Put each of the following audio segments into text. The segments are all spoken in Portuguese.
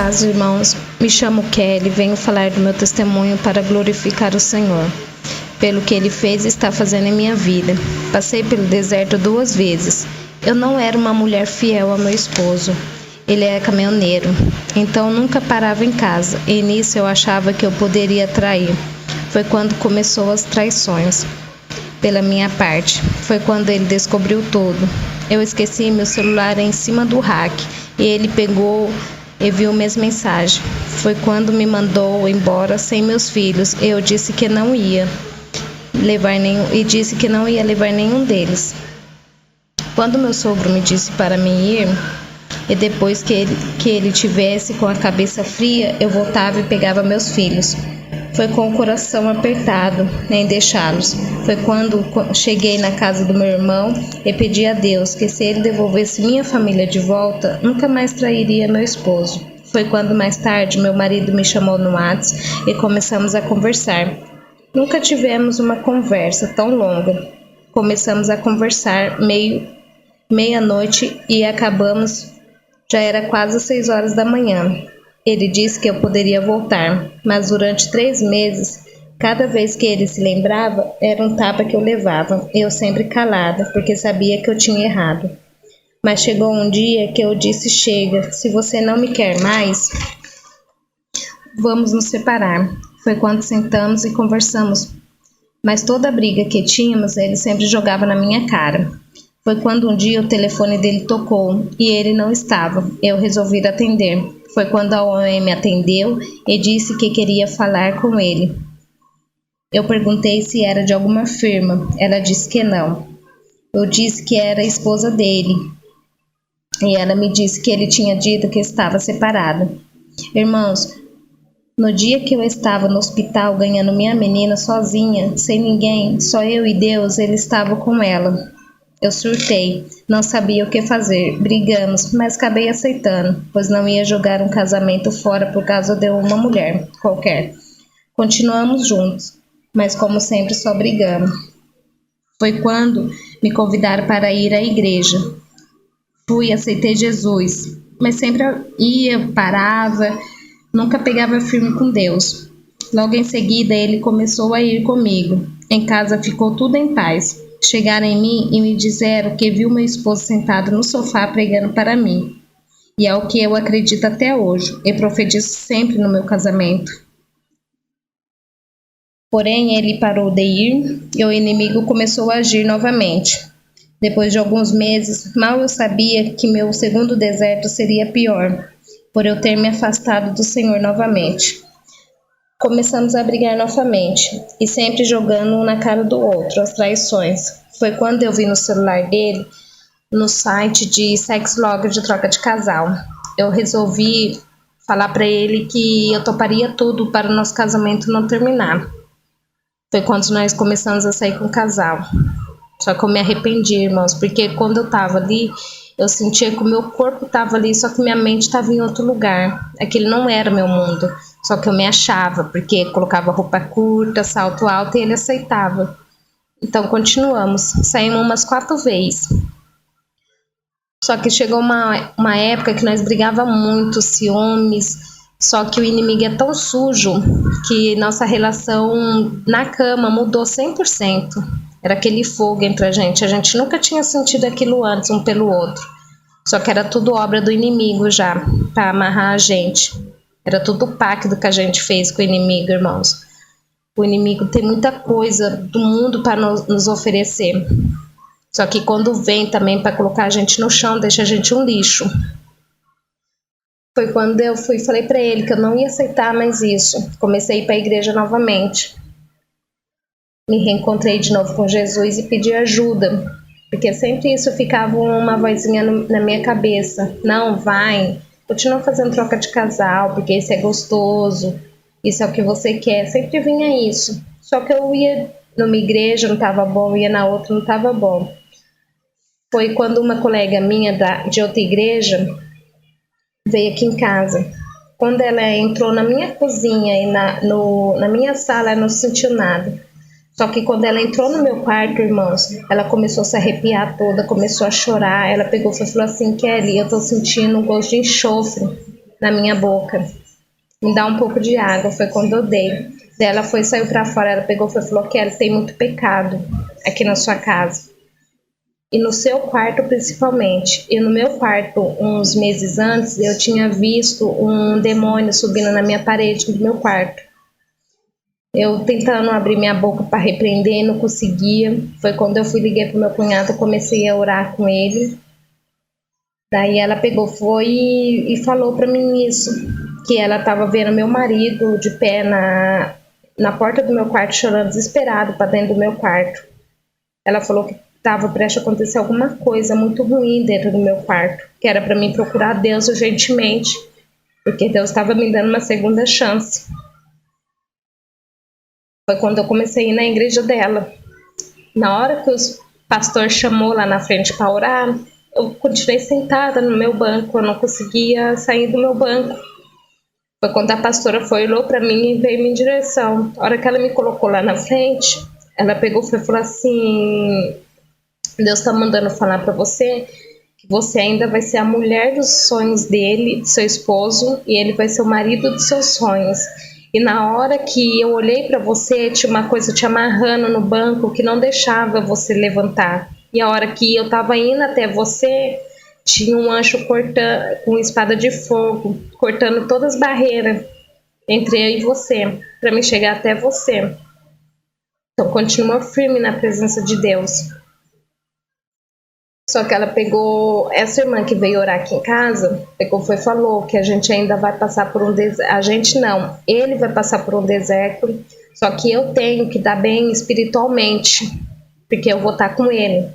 paz, irmãos. Me chamo Kelly, venho falar do meu testemunho para glorificar o Senhor, pelo que Ele fez e está fazendo em minha vida. Passei pelo deserto 2 vezes. Eu não era uma mulher fiel ao meu esposo. Ele é caminhoneiro, então nunca parava em casa, e nisso eu achava que eu poderia trair. Foi quando começou as traições pela minha parte. Foi quando ele descobriu tudo. Eu esqueci meu celular em cima do rack, e ele pegou e viu minhas mensagens. Foi quando me mandou embora sem meus filhos. Eu disse que não ia levar nenhum deles. Quando meu sogro me disse para mim ir, e depois que ele tivesse com a cabeça fria, eu voltava e pegava meus filhos. Foi com o coração apertado em deixá-los. Foi quando cheguei na casa do meu irmão e pedi a Deus que, se ele devolvesse minha família de volta, nunca mais trairia meu esposo. Foi quando mais tarde meu marido me chamou no WhatsApp e começamos a conversar. Nunca tivemos uma conversa tão longa. Começamos a conversar meia-noite e acabamos. Já era quase 6 horas da manhã. Ele disse que eu poderia voltar, mas durante 3 meses, cada vez que ele se lembrava, era um tapa que eu levava, eu sempre calada, porque sabia que eu tinha errado. Mas chegou um dia que eu disse: chega, se você não me quer mais, vamos nos separar. Foi quando sentamos e conversamos, mas toda a briga que tínhamos, ele sempre jogava na minha cara. Foi quando um dia o telefone dele tocou e ele não estava. Eu resolvi atender. Foi quando a OM me atendeu e disse que queria falar com ele. Eu perguntei se era de alguma firma. Ela disse que não. Eu disse que era a esposa dele. E ela me disse que ele tinha dito que estava separado. Irmãos, no dia que eu estava no hospital ganhando minha menina sozinha, sem ninguém, só eu e Deus, ele estava com ela. Eu surtei, não sabia o que fazer, brigamos, mas acabei aceitando, pois não ia jogar um casamento fora por causa de uma mulher qualquer. Continuamos juntos, mas como sempre só brigamos. Foi quando me convidaram para ir à igreja. Fui e aceitei Jesus, mas sempre ia, parava, nunca pegava firme com Deus. Logo em seguida ele começou a ir comigo. Em casa ficou tudo em paz. Chegaram em mim e me disseram que viu meu esposo sentado no sofá pregando para mim. E é o que eu acredito até hoje. Eu profetizo sempre no meu casamento. Porém, ele parou de ir e o inimigo começou a agir novamente. Depois de alguns meses, mal eu sabia que meu segundo deserto seria pior, por eu ter me afastado do Senhor novamente. Começamos a brigar novamente, e sempre jogando um na cara do outro, as traições. Foi quando eu vi no celular dele, no site de sex log de troca de casal. Eu resolvi falar para ele que eu toparia tudo para o nosso casamento não terminar. Foi quando nós começamos a sair com o casal. Só que eu me arrependi, irmãos, porque quando eu estava ali, eu sentia que o meu corpo estava ali, só que minha mente estava em outro lugar. Aquele não era meu mundo. Só que eu me achava, porque colocava roupa curta, salto alto, e ele aceitava. Então continuamos, saímos umas 4 vezes. Só que chegou uma época que nós brigávamos muito, ciúmes, só que o inimigo é tão sujo que nossa relação na cama mudou 100%. Era aquele fogo entre a gente nunca tinha sentido aquilo antes um pelo outro. Só que era tudo obra do inimigo já, para amarrar a gente. Era tudo pacto que a gente fez com o inimigo, irmãos. O inimigo tem muita coisa do mundo para nos oferecer. Só que quando vem também para colocar a gente no chão, deixa a gente um lixo. Foi quando eu falei para ele que eu não ia aceitar mais isso. Comecei a ir para a igreja novamente. Me reencontrei de novo com Jesus e pedi ajuda. Porque sempre isso ficava uma vozinha na minha cabeça. Não, vai. Continua fazendo troca de casal, porque isso é gostoso, isso é o que você quer. Sempre vinha isso. Só que eu ia numa igreja, não estava bom, ia na outra, não estava bom. Foi quando uma colega minha de outra igreja veio aqui em casa. Quando ela entrou na minha cozinha e na minha sala, ela não sentiu nada. Só que quando ela entrou no meu quarto, irmãos, ela começou a se arrepiar toda, começou a chorar. Ela pegou e falou assim: Kelly, eu tô sentindo um gosto de enxofre. na minha boca. Me dá um pouco de água, foi quando eu dei. Daí ela foi, saiu pra fora, ela pegou e falou que ela tem muito pecado aqui na sua casa. E no seu quarto principalmente. E no meu quarto, uns meses antes, eu tinha visto um demônio subindo na minha parede do meu quarto. Eu tentando abrir minha boca para repreender, não conseguia. Foi quando eu liguei pro meu cunhado, comecei a orar com ele. Daí ela pegou, foi e falou para mim isso, que ela estava vendo meu marido de pé na porta do meu quarto chorando desesperado para dentro do meu quarto. Ela falou que estava prestes a acontecer alguma coisa muito ruim dentro do meu quarto, que era para mim procurar Deus urgentemente, porque Deus estava me dando uma segunda chance. Foi quando eu comecei a ir na igreja dela. Na hora que o pastor chamou lá na frente para orar, eu continuei sentada no meu banco, eu não conseguia sair do meu banco. Foi quando a pastora foi, olhou para mim e veio em direção. A hora que ela me colocou lá na frente, ela pegou e falou assim: Deus está mandando falar para você que você ainda vai ser a mulher dos sonhos dele, do seu esposo, e ele vai ser o marido dos seus sonhos. E na hora que eu olhei para você, tinha uma coisa te amarrando no banco que não deixava você levantar. E a hora que eu estava indo até você, tinha um anjo cortando, com espada de fogo, cortando todas as barreiras entre eu e você, para me chegar até você. Então continua firme na presença de Deus. Só que ela pegou, essa irmã que veio orar aqui em casa, pegou foi e falou que a gente ainda vai passar por um deserto. A gente não, ele vai passar por um deserto, só que eu tenho que dar bem espiritualmente, porque eu vou estar com ele.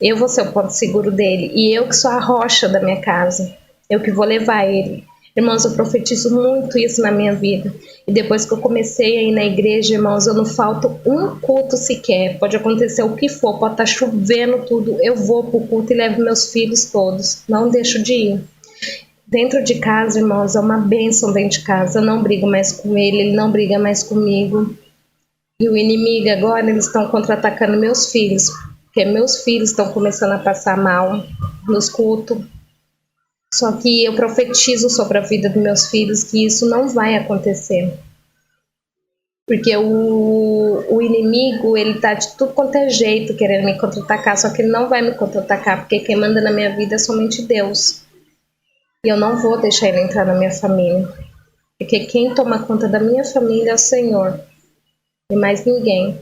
Eu vou ser o ponto seguro dele, e eu que sou a rocha da minha casa, eu que vou levar ele. Irmãos, eu profetizo muito isso na minha vida. E depois que eu comecei a ir na igreja, irmãos, eu não falto um culto sequer. Pode acontecer o que for, pode estar chovendo tudo. Eu vou pro culto e levo meus filhos todos. Não deixo de ir. Dentro de casa, irmãos, é uma bênção dentro de casa. Eu não brigo mais com ele não briga mais comigo. E o inimigo agora, eles estão contra-atacando meus filhos. Porque meus filhos estão começando a passar mal nos cultos. Só que eu profetizo sobre a vida dos meus filhos que isso não vai acontecer. Porque o inimigo, ele tá de tudo quanto é jeito querendo me contra-atacar, só que ele não vai me contra-atacar, porque quem manda na minha vida é somente Deus. E eu não vou deixar ele entrar na minha família. Porque quem toma conta da minha família é o Senhor. E mais ninguém.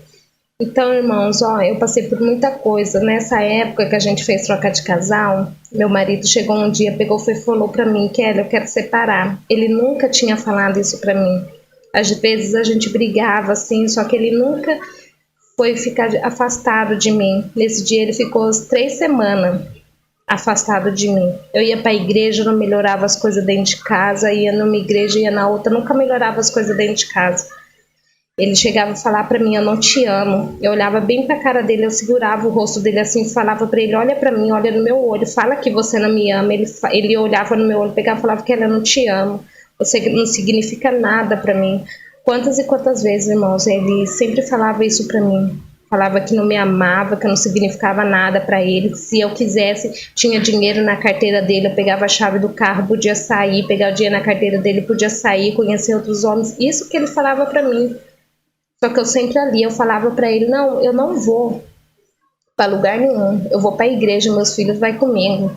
Então, irmãos, eu passei por muita coisa. Nessa época que a gente fez troca de casal, meu marido chegou um dia, pegou e falou pra mim: Kelly, eu quero separar. Ele nunca tinha falado isso pra mim. Às vezes a gente brigava assim, só que ele nunca foi ficar afastado de mim. Nesse dia ele ficou 3 semanas afastado de mim. Eu ia pra igreja, não melhorava as coisas dentro de casa, ia numa igreja, ia na outra, nunca melhorava as coisas dentro de casa. Ele chegava a falar pra mim: eu não te amo. Eu olhava bem pra cara dele, eu segurava o rosto dele assim e falava pra ele: olha pra mim, olha no meu olho, fala que você não me ama. Ele olhava no meu olho, pegava e falava que eu não te amo. Você não significa nada pra mim. Quantas e quantas vezes, irmãos, ele sempre falava isso pra mim. Falava que não me amava, que eu não significava nada pra ele. Se eu quisesse, tinha dinheiro na carteira dele, eu pegava a chave do carro, podia sair, pegar o dinheiro na carteira dele, podia sair, conhecer outros homens. Isso que ele falava pra mim. Só que eu sempre ali, eu falava pra ele: não, eu não vou pra lugar nenhum, eu vou pra igreja, meus filhos vai comigo.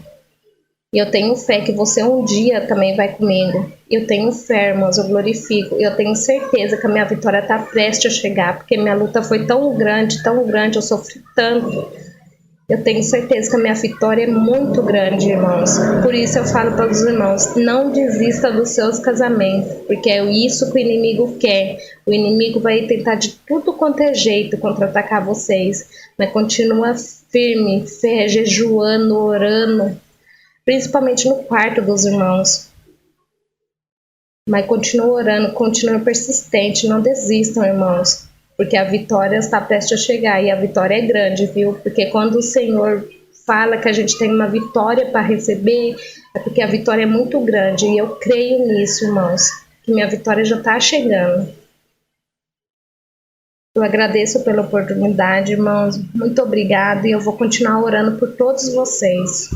E eu tenho fé que você um dia também vai comigo. Eu tenho fé, irmãos, eu glorifico. Eu tenho certeza que a minha vitória tá prestes a chegar, porque minha luta foi tão grande, eu sofri tanto. Eu tenho certeza que a minha vitória é muito grande, irmãos. Por isso eu falo para os irmãos: não desista dos seus casamentos, porque é isso que o inimigo quer. O inimigo vai tentar de tudo quanto é jeito contra-atacar vocês, mas continua firme, fé, jejuando, orando, principalmente no quarto dos irmãos. Mas continua orando, continua persistente, não desistam, irmãos. Porque a vitória está prestes a chegar, e a vitória é grande, viu? Porque quando o Senhor fala que a gente tem uma vitória para receber, é porque a vitória é muito grande, e eu creio nisso, irmãos, que minha vitória já está chegando. Eu agradeço pela oportunidade, irmãos, muito obrigada, e eu vou continuar orando por todos vocês.